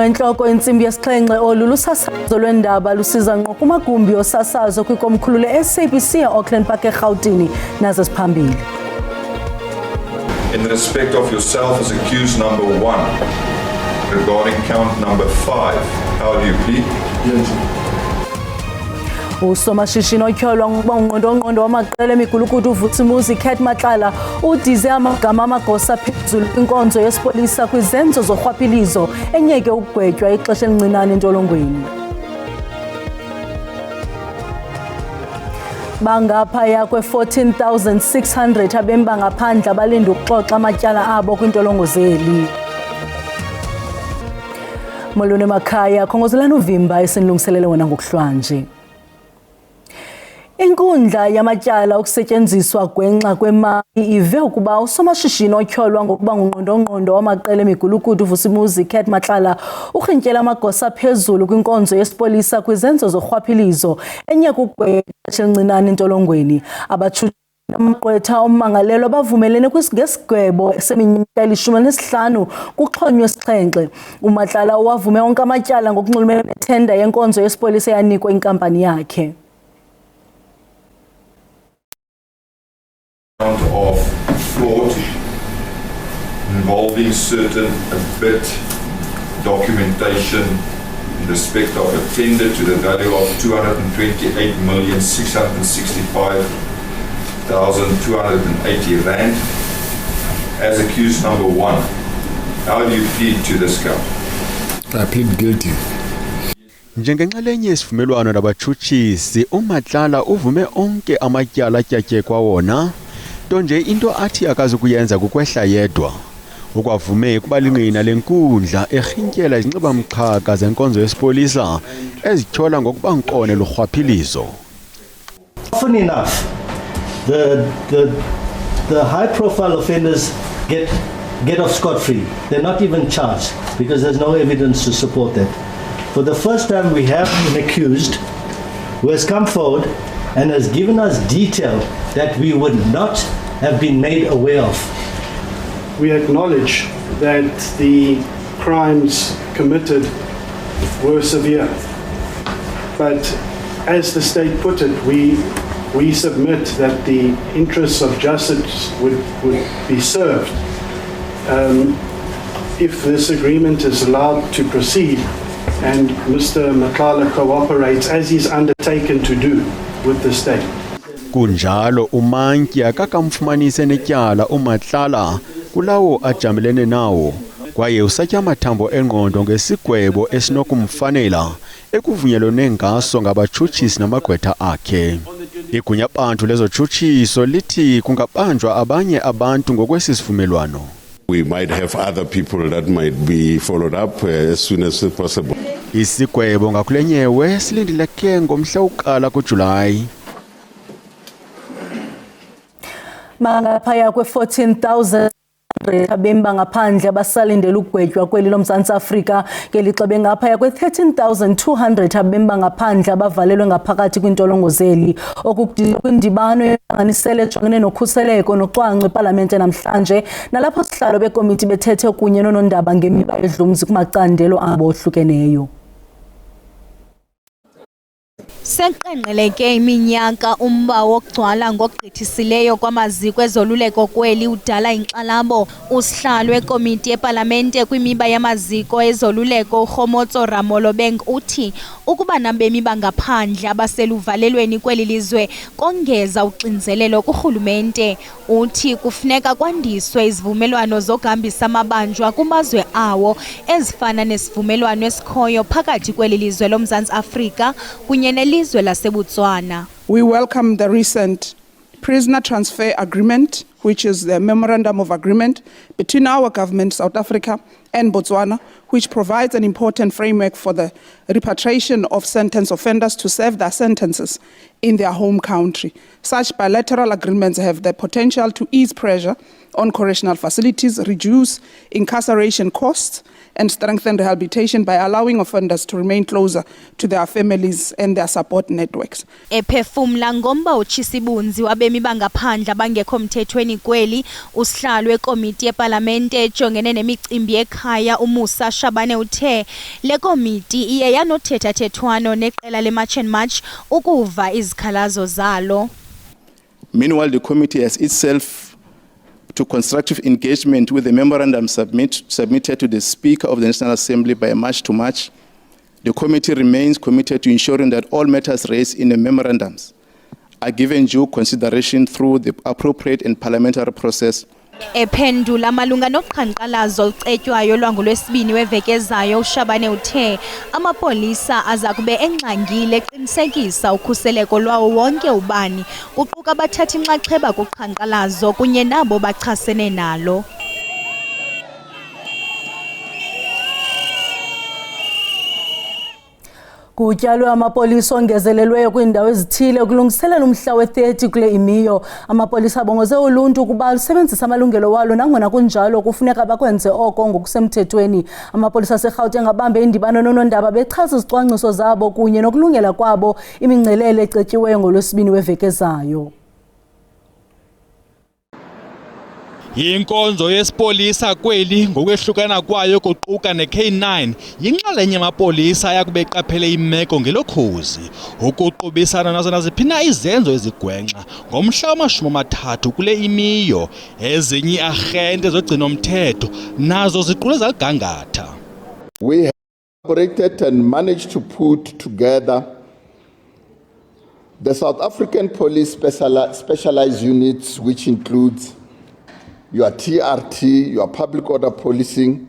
Enhloko intsimbi yesixhenxe olu sasazo lwendaba lusiza ngqo kumagumbi osasazo kwikomkhulu le-SABC e-Auckland Park eRhawutini nazo siphambili. In respect of yourself as accused number 1, regarding count number 5, how do you plead? Guilty. Usomashishini otyholwa ngokuba ungqondo wamaqela emigulukudu uVusimuzi Cat Matlala udize amagama amagosa phezulu kwinkonzo yesipolisa kwizenzo zorhwaphilizo enyeke ukugwetywa ixesha elincinane entolongweni. Bangaphaya kwe-14,600 abemi bangaphandle abalinda ukuxoxa amatyala abo kwintolongo zeli. Molweni emakhaya, khongozelani uvimba esinilungiselele wona ngokuhlwanje. Inkundla yamatyala okusetyenziswa gwenxa kwemali ive ukuba usomashishini otyholwa ngokuba ngungqondo wamaqela emigulukudu uVusimuzi Cat Matlala urhintyela amagosa phezulu kwinkonzo yesipolisa kwizenzo zorhwaphilizo enyeke ukugwetywa ixesha elincinane entolongweni. Abatshutshi amagqwetha ommangalelwa bavumelene ngesigwebo seminyaka 15 kuxhonywe 7. uMatlala wavume onke amatyala ngokunxulumene nethenda yenkonzo yesipolisa yanikwa inkampani yakhe. Of fraud involving certain bid documentation in respect of a tender to the value of 228,665,280 rand as accused number 1. How do you plead to this count? I plead guilty. Njengenxalenye yesivumelwano nabatshutshisi, uMatlala uvume onke amatyala atyatyekwa wona, nto nje into athi akazukuyenza kukwehla yedwa. Ukwavume kubalingqina lenkundla erhintyela izinxibamxhaka zenkonzo yesipolisa ezityhola ngokuba nkqone lurhwaphilizo. Often enough, the high-profile offenders get off scot-free. They're not even charged because there's no evidence to support that. For the first time, we have an accused who has come forward and has given us detail that we would not have been made aware of. We acknowledge that the crimes committed were severe, but as the state put it, we submit that the interests of justice would be served if this agreement is allowed to proceed and Mr. Matlala cooperates as he's undertaken to do with the state. Kunjalo uMantya kakamfumanise netyala uMatlala kulawo ajamelene nawo, kwaye usatya amathambo engqondo ngesigwebo esinokumfanela ekuvunyelwene ngaso ngabatshutshisi namagqwetha akhe. Igunya bantu lezotshutshiso lithi kungabanjwa abanye abantu ngokwesisivumelwano. We might have other people that might be followed up as soon as possible. Isigwebo ngakulenyewe silindileke ngomhla wokuqala kuJulayi. Bangaphaya kwe-14,000 abemi bangaphandle abasalindele ukugwetywa kweli loMzantsi Afrika, ngelixa bengaphaya kwe-13,200 abemi bangaphandle abavalelwe ngaphakathi kwintolongo zeli. Kwindibano yentlanganisela ejongene nokhuseleko nocwangco epalamente namhlanje, nalapho sihlalo bekomiti bethethe kunye nonondaba ngemiba edlumzi kumacandelo abo ohlukeneyo. Seqenqeleke iminyaka umba wokugcwala ngokugqithisileyo kwamaziko ezoluleko kweli udala inkxalabo. Usihlalo wekomiti yepalamente kwimiba yamaziko ezoluleko uRhomotso Ramolobeng uthi ukuba nabemi bangaphandle abaseluvalelweni kweli lizwe kongeza uxinzelelo kurhulumente. Uthi kufuneka kwandiswe izivumelwano zokuhambisa amabanjwa kumazwe awo ezifana nesivumelwano esikhoyo phakathi kweli lizwe loMzantsi Afrika kunye nelizwe laseBotswana. We welcome the recent prisoner transfer agreement, which is the memorandum of agreement between our government, South Africa and Botswana, which provides an important framework for the repatriation of sentenced offenders to serve their sentences in their home country. Such bilateral agreements have the potential to ease pressure on correctional facilities, reduce incarceration costs, and strengthen rehabilitation by allowing offenders to remain closer to their families and their support networks. Ephefumla ngomba utshisibunzi wabemi bangaphandle abangekho mthethweni ekuphatheleni kweli, usihlalo wekomiti yepalamente ejongene nemicimbi ekhaya uMusa Shabane uthe le komiti iye yanothethathethwano neqela leMarch and March ukuva izikhalazo zalo. Meanwhile, the committee has itself to constructive engagement with the memorandum submitted to the Speaker of the National Assembly by March to March. The committee remains committed to ensuring that all matters raised in the memorandums are given due consideration through the appropriate and parliamentary process. Ephendula malunga noqhankqalazo olucetywayo lwangolwesibini weveki ezayo, uShabane uthe amapolisa aza kube engxangile eqinisekisa ukhuseleko lwawo wonke ubani, kuquka abathatha inxaxheba kuqhankqalazo kunye nabo bachasene nalo. Kutyalwe amapolisa ongezelelweyo kwiindawo ezithile ukulungiselela umhla we-30 kule imiyo. Amapolisa abongoze uluntu ukuba lusebenzisa amalungelo walo nangona kunjalo kufuneka bakwenze oko ngokusemthethweni. Amapolisa aseGauteng abambe indibano noonondaba bechaza izicwangciso zabo kunye nokulungela kwabo imingcelele ecetyiweyo ngolwesibini weveki ezayo. Inkonzo yesipolisa kweli ngokwehlukana kwayo kuquka ne-K9 yinxalenye yamapolisa ayakube eqaphele imeko ngelokhozi ukuqubisana nazo naziphina izenzo ezigwenxa ngomhla wama-30 kule imiyo. Ezinye iarhente zogcino mthetho nazo ziqule zaligangatha. We have operated and managed to put together the South African Police specialized units, which includes your TRT, your public order policing.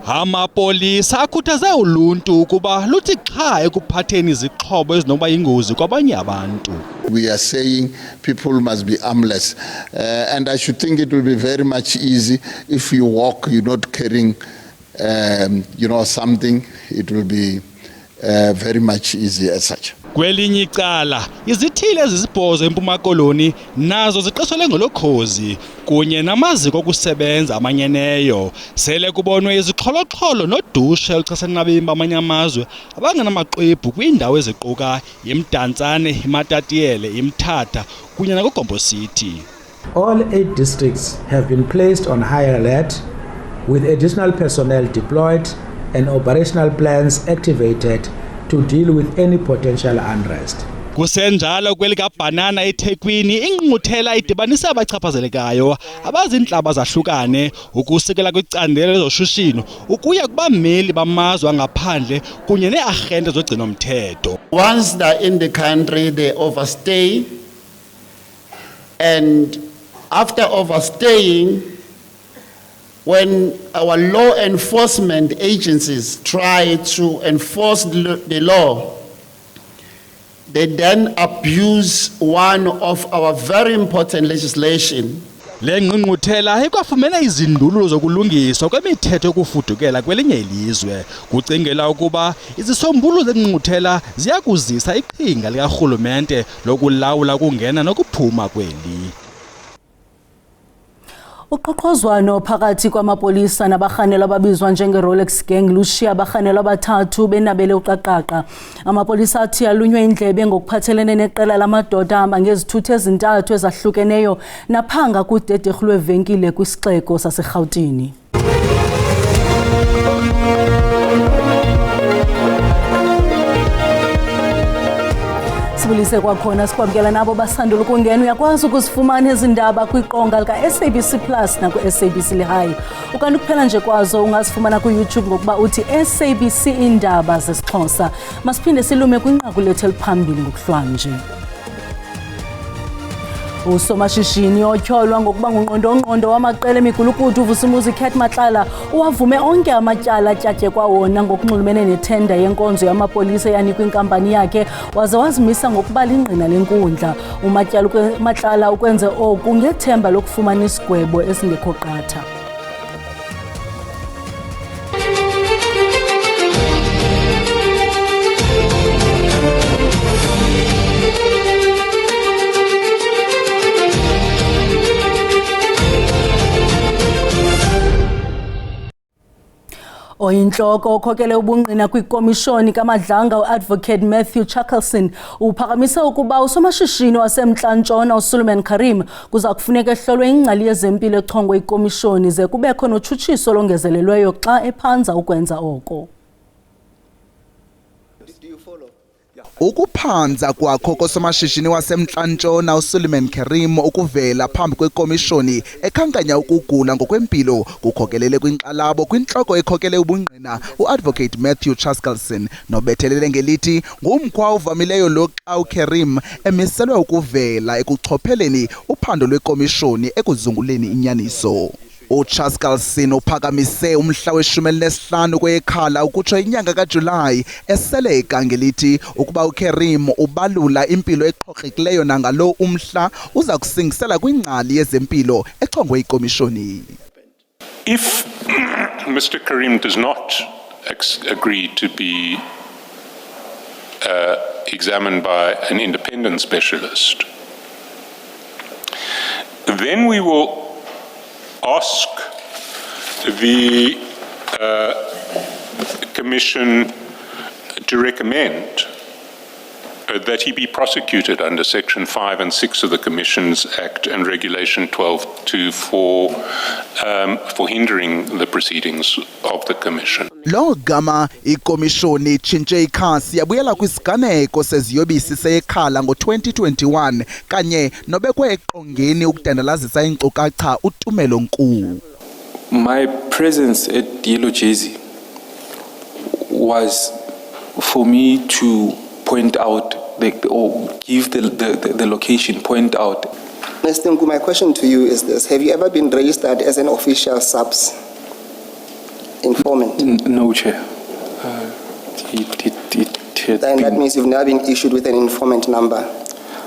Amapolisa akhuthaze uluntu ukuba luthi qha ekuphatheni izixhobo ezinoba yingozi kwabanye abantu. We are saying people must be armless, and I should think it will be very much easy if you walk, you're not carrying, something. It will be very much easy as such. Kwelinye icala izithile ezisibhozo eMpuma Koloni nazo ziqeshelwe ngolokhozi kunye namaziko okusebenza amanyeneyo. Sele kubonwe izixholo-xholo nodushe oluchasene nabemi bamanye amazwe abangenamaxwebhu kwiindawo eziquka iMdantsane, iMatatiyele, iMthatha kunye nakuGompo City. All 8 districts have been placed on high alert with additional personnel deployed and operational plans activated to deal with any potential unrest. Kusenjalo kwelikaBhanana eThekwini ingqungquthela idibanisa abachaphazelekayo abazintlaba zahlukane ukusekela kwicandelo lezoshishino ukuya kubameli bamazwe angaphandle kunye nearhente zogcino mthetho. Once they're in the country, they overstay, and after overstaying, when our law enforcement agencies try to enforce the law, they then abuse one of our very important legislation. Le ngqungquthela ikwafumene izindululo zokulungiswa kwemithetho yokufudukela kwelinye ilizwe. Kucingela ukuba izisombululo zengqungquthela ziyakuzisa iqhinga likarhulumente lokulawula ukungena nokuphuma kweli. Uqoqozwano phakathi kwamapolisa nabarhanelwa ababizwa njenge-Rolex Gang lushiya abarhanelwa abathathu benabele uqaqaqa. Amapolisa athi alunywe indlebe ngokuphathelene neqela lamadoda ahamba ngezithuthi ezintathu ezahlukeneyo naphanga kudederhu lwevenkile kwisixeko saseRhawutini. Sibulise kwakhona sikwamkela nabo basandula ukungena. Uyakwazi ukuzifumana ezindaba kwiqonga lika-SABC Plus naku-SABC Lihayi. Ukanti kuphela nje kwazo ungazifumana ku-YouTube ngokuba uthi SABC Indaba zesiXhosa. Masiphinde silume kwinqaku lethu eliphambili ngokuhlwanje. Usomashishini otyholwa ngokuba ngungqondongqondo wamaqela emigulukudu uVusimuzi Khet Matlala uwavume onke amatyala atyatye kwawona ngokunxulumene nethenda yenkonzo yamapolisa eyanikwa inkampani yakhe waze wazimisa ngokuba lingqina lenkundla. Matlala ukwenze oku ngethemba lokufumana isigwebo esingekho qatha. Inhloko okhokele ubungqina kwikomishoni kaMadlanga uAdvocate Matthew Chuckelson uphakamise ukuba usomashishini wasemntla-ntshona uSuleiman Karim kuza kufuneka ehlolwe ingcali yezempilo echongwe ikomishoni ze kubekho notshutshiso longezelelweyo xa ephanza ukwenza oko. Ukuphanza kwakho kosomashishini wasemntla-ntshona uSuleiman Karim ukuvela phambi kwekomishoni ekhankanya ukugula ngokwempilo kukhokelele kwinkxalabo kwintloko ekhokele ubungqina uAdvocate Matthew Chuckelson nobethelele ngelithi ngumkhwa ovamileyo lo xa uKarim emiselwe ukuvela ekuchopheleni uphando lwekomishoni ekuzunguleni inyaniso. uChuckelson uphakamise umhla we-15 kweyekhala ukutsho inyanga kaJulayi eseleka ngelithi ukuba uKarim ubalula impilo eqhoqekileyo nangalo umhla uza kusingisela kwingcali yezempilo echongwe ikomishoni. If Mr. Karim does not agree to be examined by an independent specialist, then we will ask the Commission to recommend that he be prosecuted under Section 5 and 6 of the Commissions Act and Regulation 12(2) for hindering the proceedings of the Commission. Lo gama ikomishoni itshintshe ikhasi yabuyela kwisiganeko seziyobisi seyekhala ngo-2021 kanye nobekwe eqongeni ukudandalazisa inkcukacha uTumelo Nkulu. My presence at Yellow Jersey was for me to point out or give the location, point out. Mr. Nku, my question to you is this. Have you ever been registered as an official SAPS informant? No, Chair. Then that means you've never been issued with an informant number.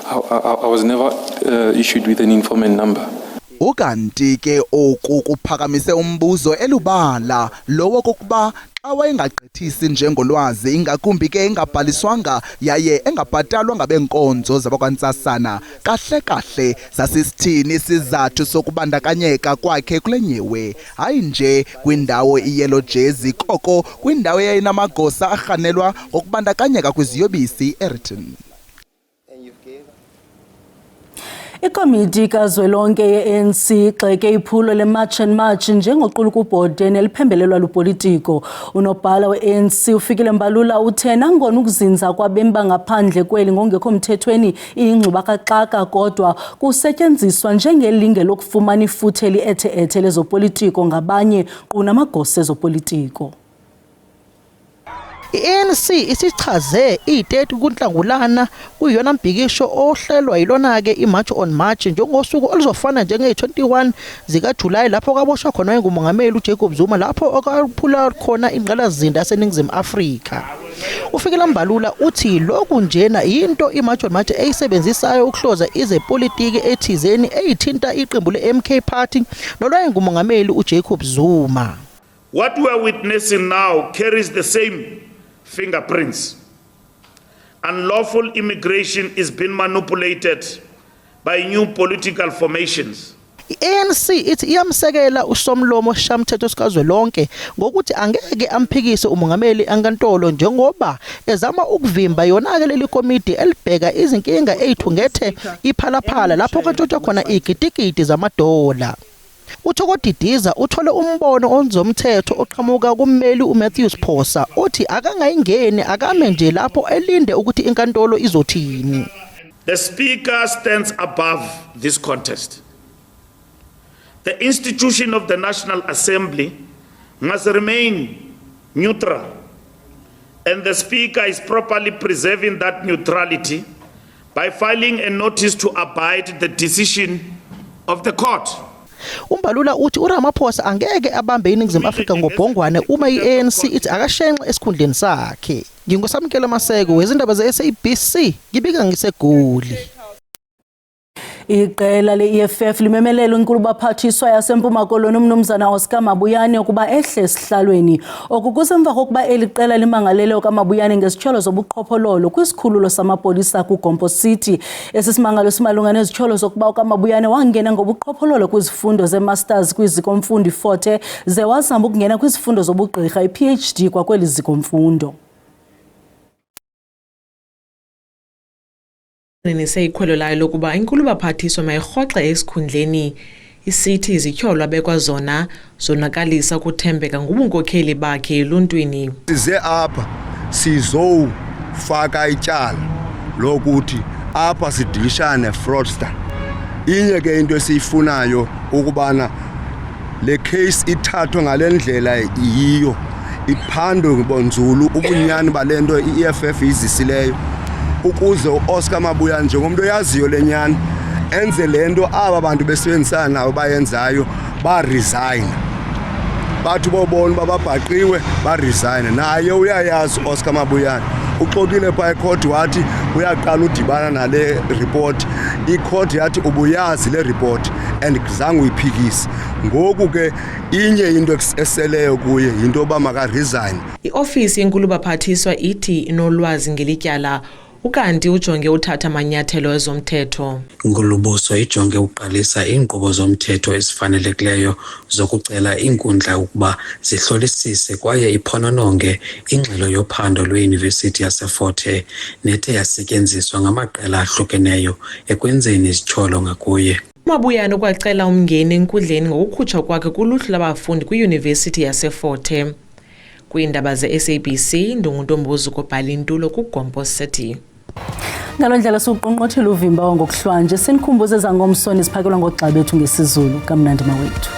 I was never issued with an informant number. Ukanti ke oku kuphakamise umbuzo elubala lowo kokuba xa wayengagqithisi njengolwazi ingakumbi ke engabhaliswanga yaye engabhatalwa ngabenkonzo zabakwantsasana kahle zasisithini isizathu sokubandakanyeka kwakhe kule nyewe hayi nje kwindawo iYellow Jersey koko kwindawo eyayinamagosa arhanelwa ngokubandakanyeka kwiziyobisi eRiton. Ikomiti kazwelonke ye-ANC igxeke iphulo le-March and March njengoquluka ubhode neliphembelelwa lupolitiko. Unobhala we-ANC uFikile Mbalula uthe nangona ukuzinza kwabemi bangaphandle kweli ngongekho mthethweni iyingxubakaxaka kodwa kusetyenziswa njengelinge lokufumana ifuthe eli-ethe-ethe lezopolitiko ngabanye kunamagosa ezopolitiko. I-ANC isichaze i-30 kuNhlangulana kuyona mbhikisho ohlelwa yilona-ke i-March on March njengosuku oluzofana njenge-21 zikaJulayi lapho kwaboshwa khona ngumongameli uJacob Zuma lapho okaphula khona ingqalasizinda yaseNingizimu Afrika. uFikile Mbalula uthi lokhu njena into i-March on March eyisebenzisayo ukuhloza izepolitiki ethizeni eyithinta iqembu le-MK Party nolwayengumongameli uJacob Zuma. What we are witnessing now carries the same fingerprints. Unlawful immigration is being manipulated by new political formations. I-ANC ithi iyamsekela uSomlomo Shamthetho sikazwelonke ngokuthi angeke amphikise umongameli ankantolo njengoba ezama ukuvimba yona-ke leli komiti elibheka izinkinga eyithungethe iphalaphala lapho kwatshotshwa khona igidigidi zamadola. uThokodidiza uthole umbono onzomthetho oqhamuka kummeli uMatthew Siphosa othi akangayingeni akame nje lapho elinde ukuthi inkantolo izothini. The Speaker stands above this contest. The institution of the National Assembly must remain neutral, and the Speaker is properly preserving that neutrality by filing a notice to abide the decision of the court. Umbalula uthi uRamaphosa angeke abambe iNingizimu Afrika ngobhongwane uma i-ANC ithi akashenxe esikhundleni sakhe. Ngingosamkela Maseko wezindaba ze-SABC ngibika ngiseGoli. Iqela le-EFF limemelela inkulu-baphathiswa yaseMpuma Koloni uMnumzana Oscar Mabuyane ukuba ehle esihlalweni. Oku kusemva kokuba eli qela limangalele uMabuyane ngezityholo zobuqhophololo kwisikhululo samapolisa kuGompo City. Esi simangalo simalunga nezityholo zokuba uMabuyane wangena ngobuqhophololo kwizifundo ze-masters kwiziko mfundo iFort Hare ze wazama ukungena kwizifundo zobugqirha i-PhD kwakweli ziko mfundo. Ikhwelo layo lokuba inkulu-baphathiswa mayirhoxe esikhundleni isithi izityholo abekwa zona zonakalisa ukuthembeka ngobunkokheli bakhe eluntwini. Size apha sizowufaka ityala lokuthi apha sidilishane fraudster. Inye ke into esiyifunayo ukubana le case ithathwe ngale ndlela iyiyo, iphandwe ngobunzulu ubunyani balento i-EFF izisileyo, ukuze uOscar Mabuyane njengomuntu oyaziyo lenyani enze lento aba bantu besebenzisana nabo bayenzayo ba-resign. Bathi bobona uba babhaqiwe ba-resign. Naye uyayazi uOscar Mabuyane. Uxokile phaa ecourt wathi uyaqala udibana nale report. Icourt yathi ubuyazi le report and zange uyiphikise. Ngoku ke inye into eseleyo kuye yinto yoba maka-resign. Iofisi yenkulu-baphathiswa ithi inolwazi ngelityala ukanti ujonge uthatha amanyathelo ezomthetho. Inkulu-buso ijonge uqalisa iinkqubo zomthetho ezifanelekileyo zokucela iinkundla ukuba zihlolisise kwaye iphonononge ingxelo yophando lweYunivesithi yaseFort Hare nethe yasetyenziswa ngamaqela ahlukeneyo ekwenzeni izityholo ngakuye. uMabuyane ukwacela umngeni enkundleni ngokukhutshwa kwakhe kuluhlu lwabafundi kwiYunivesithi yaseFort Hare. Kwiindaba ze-SABC, Ndunguntombuzo Kobhalintulo kuGompo City. Ngaloo ndlela siwuqongqothile uvimba wangokuhlwanje sinikhumbuze zangomsoni siphakelwa ngoogxa bethu ngesiZulu. Kamnandi mawethu.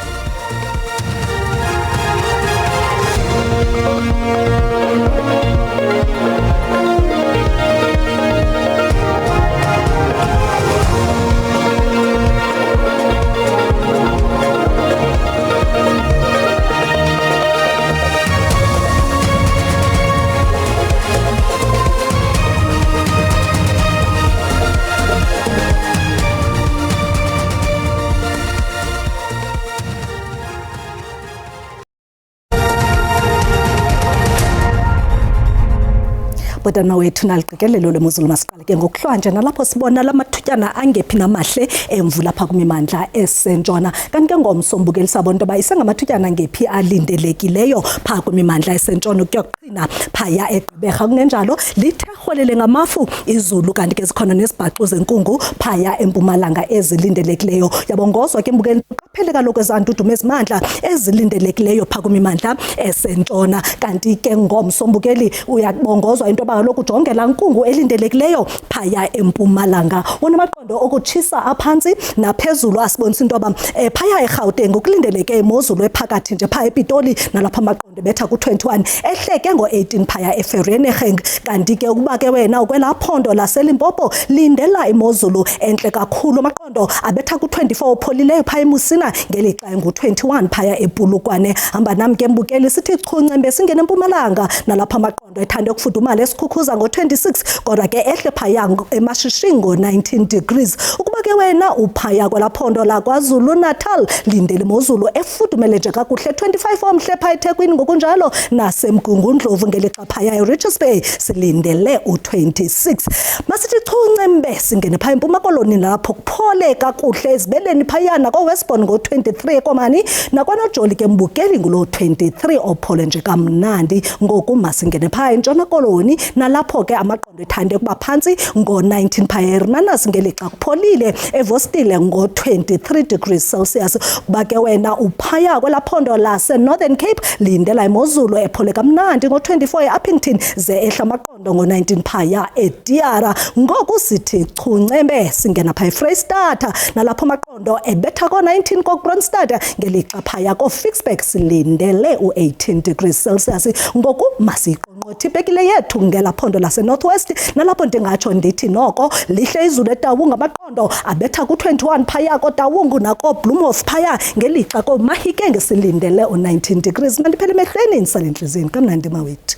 Botana wethu naliqikelelo lemozulu masiqale ke ngokuhlwanje nalapho sibona lamathutyana angephi namahle emvula pha kumimandla esentshona kanti ke ngomsombukeli sabona into ba isengamathutyana angephi alindelekileyo pha kumimandla esentshona kuyoqina phaya eGqeberha kunenjalo lithe rholele ngamafu izulu kanti ke zikhona nesibhaxu zenkungu phaya empumalanga ezilindelekileyo yabongozwa ke mbukeni qaphele kaloku ezantudume ezimandla ezilindelekileyo pha kumimandla esentshona kanti ke ngomsombukeli uyabongozwa into kaloku ujongela nkungu elindelekileyo phaya empumalanga wona amaqondo okutshisa aphantsi naphezulu asibonisa into yoba phaya eGauteng ukulindeleke imozulu ephakathi nje phaya ePitoli nalapha amaqondo betha ku-21 ehleke ngo-18 phaya eVereeniging kanti ke ukuba ke wena ukwelaphondo laseLimpopo lindela imozulu entle kakhulu amaqondo abetha ku-24 opholileyo phaya eMusina ngelixa engu-21 phaya ePulukwane hamba nami ke mbukeli sithi chuncembe singene empumalanga nalapha amaqondo ethande ukufudumala esikhukhuza ngo-26 kodwa ke ehle phaya eMashishini ngo-19 degrees ukuba ke wena uphaya kwelaphondo laKwaZulu Natal lindele imozulu efudumele nje kakuhle 25 omhle phaya eThekwini ngokunjalo naseMgungundlovu ngelixa phaya eRichards Bay silindele u-26 masithi chuncembe singene phaya eMpuma Koloni lapho kuphole kakuhle ezibeleni phayana ko-Westbourne ngo-23 eKomani nakwaNojoli ke mbukeli ngulo-23 ophole nje kamnandi ngoku masingene phaya eNtshona Koloni nalapho ke amaqondo ethande kuba phansi ngo-19 phaya eRemanus ngelixa kupholile eVostile ngo-23 degrees Celsius kuba ke wena uphaya kwelaphondo lase-Northern Cape lindela imozulu ephole kamnandi ngo-24 e-Uppington ze ehla amaqondo ngo-19 phaya eDiara ngoku sithi chuncembe singena phaya eFreystata nalapho amaqondo ebetha ko-19 koKroonstad ngelixa phaya ko-Ficksburg silindele u-18 degrees Celsius ngoku masiqongqothi ibekile yethu ngelaphondo lase-Northwest nalapho ndingatsho ndithi noko lihle izulu eTaung amaqondo abetha ku-21 phaya koTaung nako-Bloemhof phaya ngelixa koMahikeng silindele u-19 degrees mandiphele emehlweni ndisale entliziyweni kamnandi mawethu.